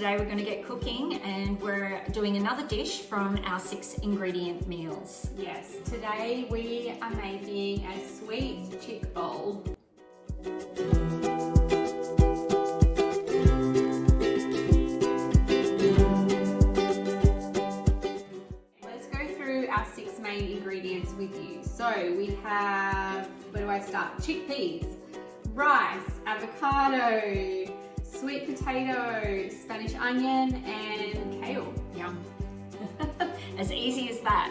today we're going to get cooking and we're doing another dish from our 6-ingredient meals. Yes, today we are making a sweet chick bowl. Let's go through our 6 main ingredients with you. So we have, where do I start? Chickpeas, rice, avocado, sweet potato, Spanish onion, and kale. Yum. As easy as that.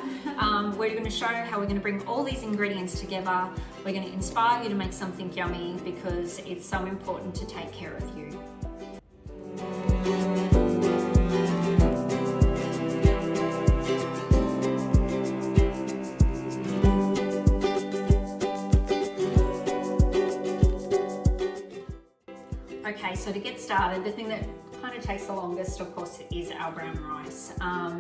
We're going to show how we're going to bring all these ingredients together. We're going to inspire you to make something yummy because it's so important to take care of you. Okay, so to get started, the thing that kind of takes the longest, of course, is our brown rice.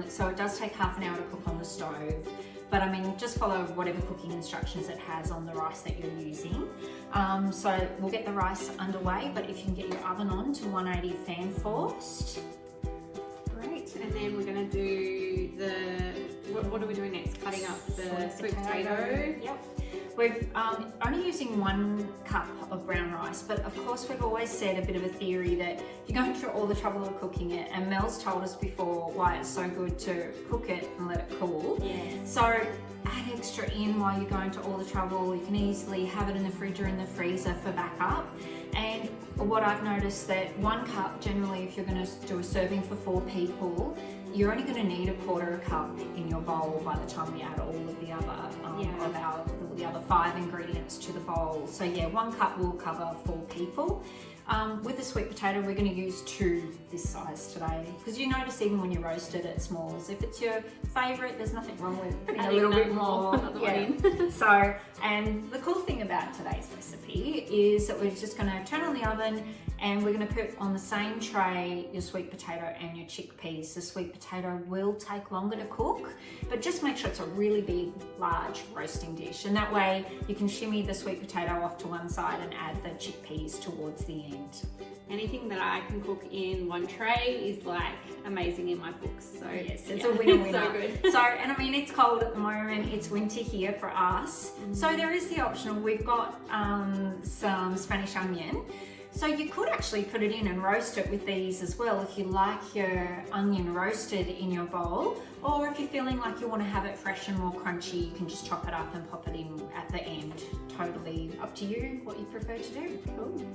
So it does take half an hour to cook on the stove, but I mean, just follow whatever cooking instructions it has on the rice that you're using. So we'll get the rice underway, but if you can get your oven on to 180 fan forced. Great, and then we're going to do what are we doing next? Cutting up the sweet potato. Yep. We're only using 1 cup of brown rice, but of course we've always said a bit of a theory that you're going through all the trouble of cooking it, and Mel's told us before why it's so good to cook it and let it cool. Yes. So add extra in while you're going to all the trouble. You can easily have it in the fridge or in the freezer for backup. And what I've noticed that 1 cup, generally if you're going to do a serving for 4 people, you're only going to need a 1/4 cup in your bowl by the time we add all of the other the other 5 ingredients to the bowl. So yeah, 1 cup will cover 4 people. With the sweet potato, we're going to use 2 this size today, because you notice even when you roast it at smalls, if it's your favourite, there's nothing wrong with putting a little bit more. Yeah. So, and the cool thing about today's recipe is that we're just going to turn on the oven and we're going to put on the same tray your sweet potato and your chickpeas. The sweet potato will take longer to cook, but just make sure it's a really big, large roasting dish, and that way you can shimmy the sweet potato off to one side and add the chickpeas towards the end. Anything that I can cook in 1 tray is like amazing in my books. So yes, it's a winner. So good. So, and I mean, it's cold at the moment, it's winter here for us. So there is the optional, we've got some Spanish onion. So you could actually put it in and roast it with these as well if you like your onion roasted in your bowl, or if you're feeling like you want to have it fresh and more crunchy, you can just chop it up and pop it in at the end. Totally up to you what you prefer to do. Cool.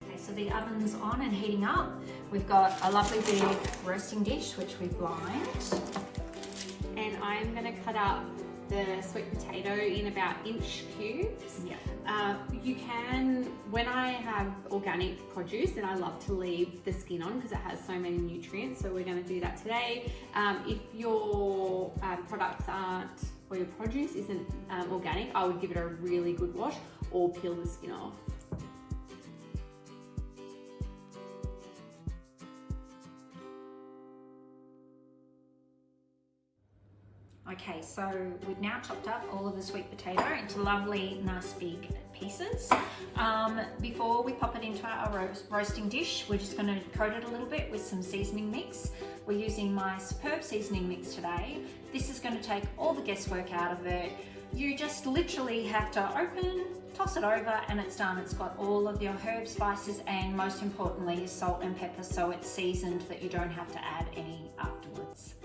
Okay, so the oven's on and heating up. We've got a lovely big roasting dish which we've lined. And I'm going to cut up the sweet potato in about inch cubes. Yeah. You can, when I have organic produce, then I love to leave the skin on because it has so many nutrients, so we're going to do that today. If your products aren't, or your produce isn't organic, I would give it a really good wash or peel the skin off. Okay, so we've now chopped up all of the sweet potato into lovely, nice big pieces. Before we pop it into our roasting dish, we're just going to coat it a little bit with some seasoning mix. We're using my superb seasoning mix today. This is going to take all the guesswork out of it. You just literally have to open, toss it over, and it's done. It's got all of your herb spices and most importantly your salt and pepper, so it's seasoned that you don't have to add any afterwards.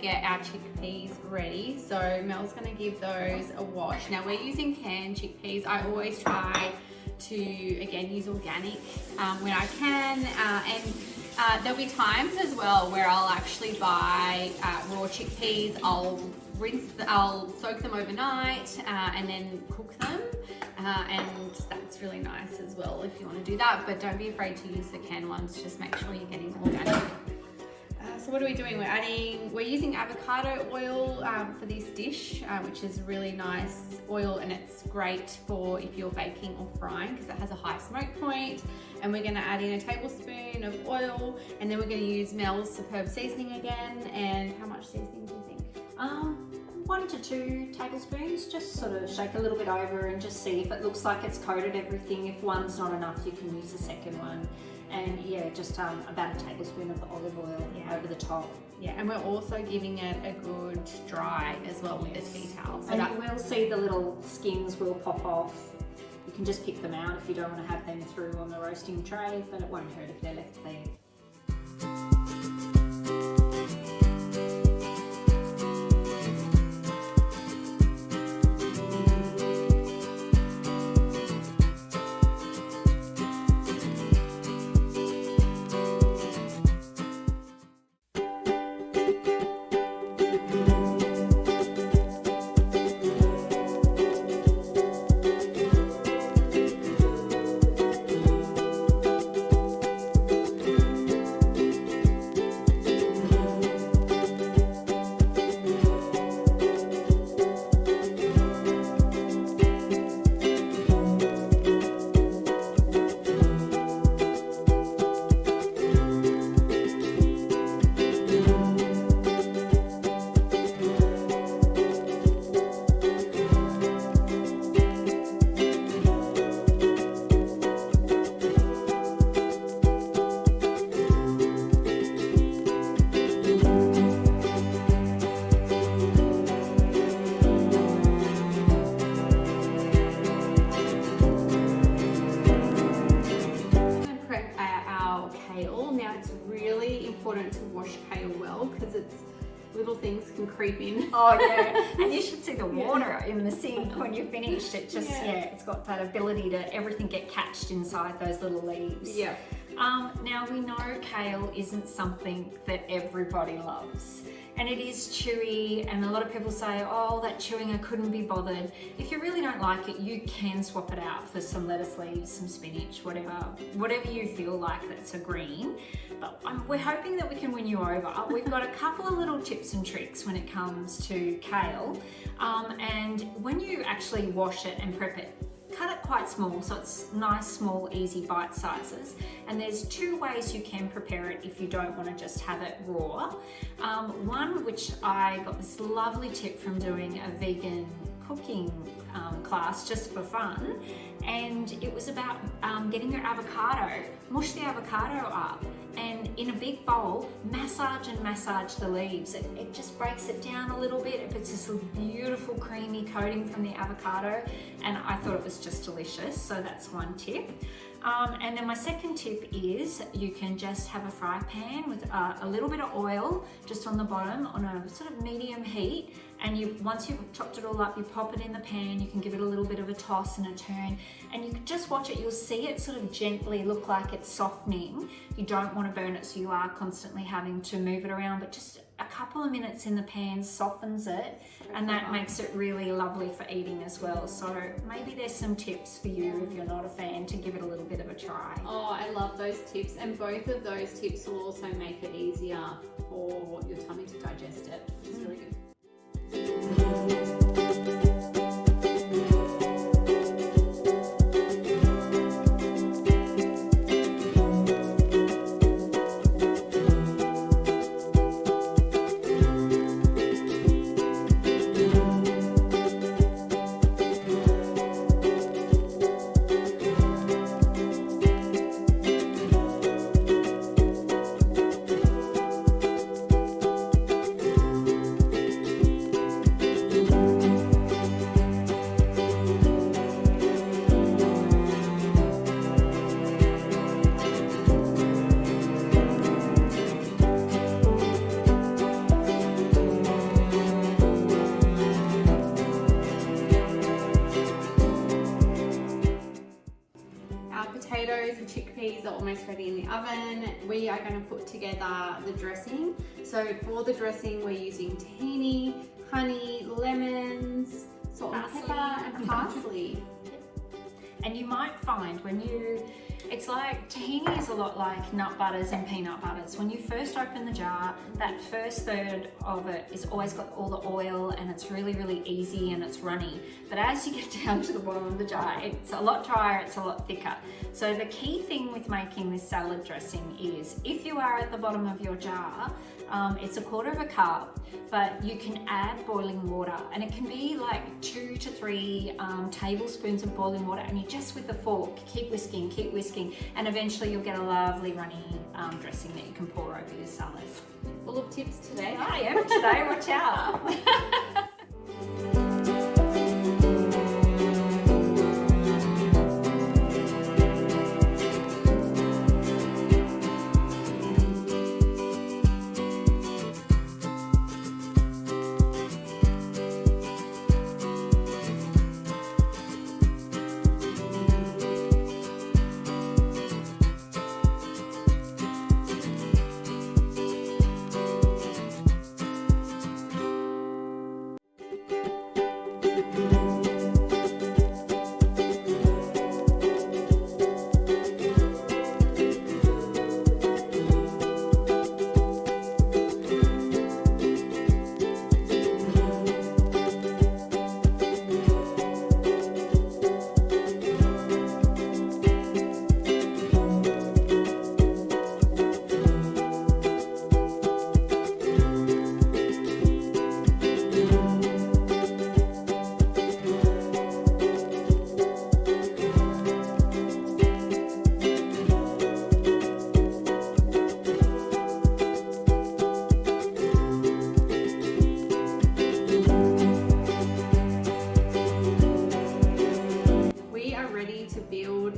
Our chickpeas ready, so Mel's going to give those a wash. Now we're using canned chickpeas. I always try to again use organic when I can, and there'll be times as well where I'll actually buy raw chickpeas. I'll soak them overnight and then cook them. and that's really nice as well if you want to do that, but don't be afraid to use the canned ones. Just make sure you're getting organic. So what are we doing? We're using avocado oil for this dish, which is really nice oil, and it's great for if you're baking or frying because it has a high smoke point. And we're going to add in a tablespoon of oil, and then we're going to use Mel's superb seasoning again. And how much seasoning do you think? 1 to 2 tablespoons. Just sort of shake a little bit over and just see if it looks like it's coated everything. If one's not enough, you can use the second one. And yeah, just about a tablespoon of the olive oil over the top. Yeah, and we're also giving it a good dry as well with the tea towel. So and we'll see the little skins will pop off. You can just pick them out if you don't want to have them through on the roasting tray, but it won't hurt if they're left there. Kale. Now it's really important to wash kale well because it's little things can creep in. Oh yeah, and you should see the water in the sink when you're finished. It just it's got that ability to everything get catched inside those little leaves. Yeah. Now we know kale isn't something that everybody loves, and it is chewy, and a lot of people say, oh, that chewing, I couldn't be bothered. If you really don't like it, you can swap it out for some lettuce leaves, some spinach, whatever you feel like that's a green. But we're hoping that we can win you over. We've got a couple of little tips and tricks when it comes to kale, and when you actually wash it and prep it, cut it quite small, so it's nice, small, easy bite sizes. And there's 2 ways you can prepare it if you don't want to just have it raw. One, which I got this lovely tip from doing a vegan cooking class just for fun, and it was about getting your avocado, mush the avocado up, and in a big bowl, massage and massage the leaves. It just breaks it down a little bit. It puts this beautiful creamy coating from the avocado, and I thought it was just delicious. So that's one tip. And then my second tip is you can just have a fry pan with a little bit of oil just on the bottom on a sort of medium heat, and once you've chopped it all up, you pop it in the pan. You can give it a little bit of a toss and a turn, and you can just watch it. You'll see it sort of gently look like it's softening. You don't want to burn it, so you are constantly having to move it around, but just a couple of minutes in the pan softens it, and that makes it really lovely for eating as well. So maybe there's some tips for you if you're not a fan to give it a little bit of a try. Oh, I love those tips, and both of those tips will also make it easier for your tummy to digest it, which is really good. Potatoes and chickpeas are almost ready in the oven. We are going to put together the dressing. So for the dressing, we're using tahini, honey, lemons, salt and pepper, and parsley. And you might find it's like tahini is a lot like nut butters and peanut butters. When you first open the jar, that first third of it is always got all the oil and it's really, really easy and it's runny. But as you get down to the bottom of the jar, it's a lot drier, it's a lot thicker. So the key thing with making this salad dressing is, if you are at the bottom of your jar, it's 1/4 cup, but you can add boiling water, and it can be like 2 to 3 tablespoons of boiling water, and you just with the fork keep whisking, and eventually you'll get a lovely runny dressing that you can pour over your salad. Full of tips today. I am today, watch out.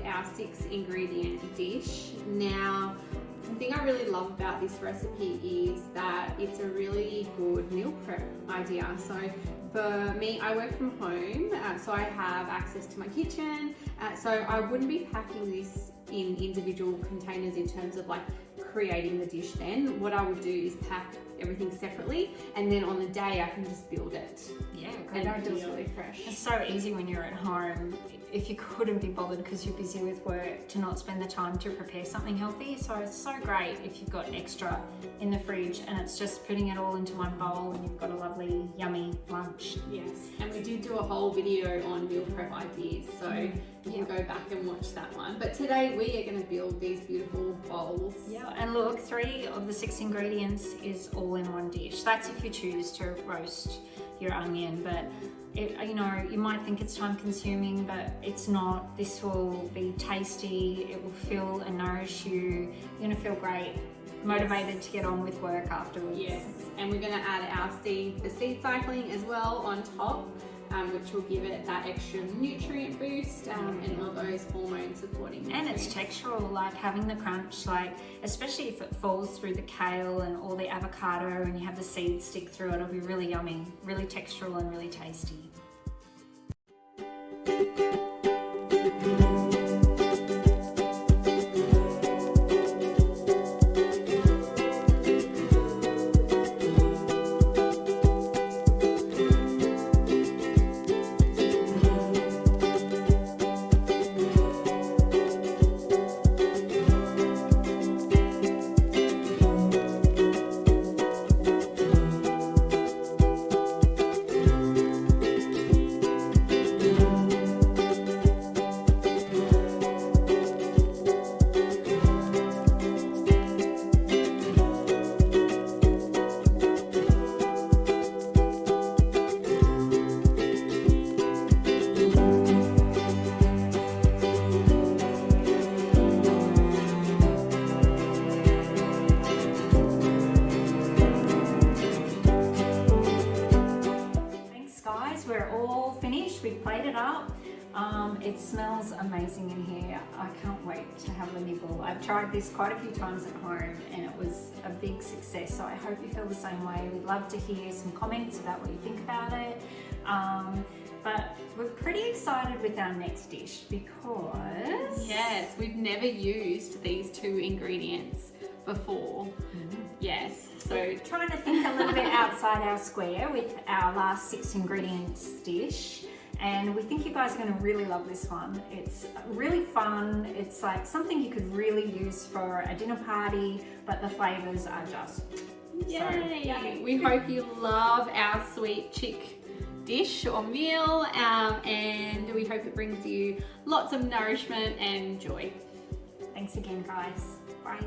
Our 6-ingredient dish. Now, the thing I really love about this recipe is that it's a really good meal prep idea. So for me, I work from home, so I have access to my kitchen, so I wouldn't be packing this in individual containers in terms of like creating the dish. Then what I would do is pack everything separately, and then on the day I can just build it. Yeah, and it feels really fresh. It's so easy when you're at home, if you couldn't be bothered because you're busy with work, to not spend the time to prepare something healthy. So it's so great if you've got extra in the fridge and it's just putting it all into one bowl and you've got a lovely yummy lunch. Yes, and we did do a whole video on meal prep ideas, so you can go back and watch that one. But today we are going to build these beautiful bowls. Yeah, and look, 3 of the 6 ingredients is all in one dish. That's if you choose to roast your onion, but you know, you might think it's time consuming, but it's not. This will be tasty, it will fill and nourish you. You're gonna feel great, motivated to get on with work afterwards. Yes, and we're gonna add our the seed cycling as well on top, which will give it that extra nutrient boost and all those hormone supporting nutrients. And it's textural, like having the crunch, like especially if it falls through the kale and all the avocado and you have the seeds stick through it, it'll be really yummy, really textural and really tasty. We're all finished, we've plated up. It smells amazing in here. I can't wait to have a nibble. I've tried this quite a few times at home and it was a big success, so I hope you feel the same way. We'd love to hear some comments about what you think about it. But we're pretty excited with our next dish because... Yes, we've never used these 2 ingredients before. Yes, so trying to think a little bit outside our square with our last 6 ingredients dish, and we think you guys are going to really love this one. It's really fun. It's like something you could really use for a dinner party, but the flavors are just Yay! yummy. We hope you love our sweet chick dish or meal, and we hope it brings you lots of nourishment and joy. Thanks again, guys. Bye.